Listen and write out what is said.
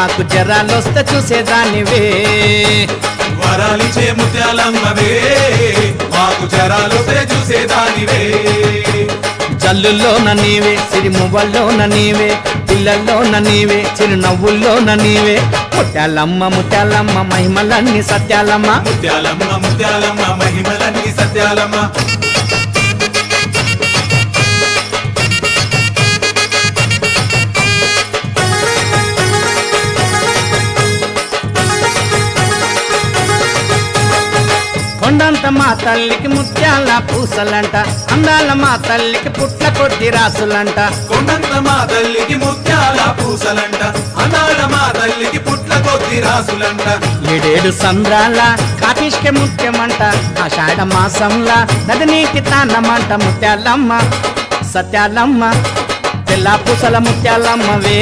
మాకు జరాలొస్తే చూసేదానివే వరాలిచ్చే ముత్యాలమ్మవే మాకు జరాలొస్తే చూసేదానివే జల్లుల్లోన నీవే సిరిమువ్వల్లోన నీవే పిల్లల్లోన నీవే చిరునవ్వుల్లోన నీవే ముత్యాలమ్మ ముత్యాలమ్మ మహిమలన్నీ సత్యాలమ్మ ముత్యాలమ్మ ముత్యాలమ్మ మహిమలన్నీ సత్యాలమ్మ కొండంత మా తల్లికి ముత్యాల పూసలంట అందాల మా తల్లికి పుట్ల కొద్ది రాసులంట కొండంత మా తల్లికి ముత్యాల పూసలంట అనాల మా తల్లికి పుట్ల కొద్ది రాసులంట ఏడేడు సంద్రాల కాపిష్కే ముఖ్యమంట ఆషాఢ మాసంలా నదినీకి తానమంట ముత్యాలమ్మ సత్యాలమ్మ తెల్ల పూసల ముత్యాలమ్మవే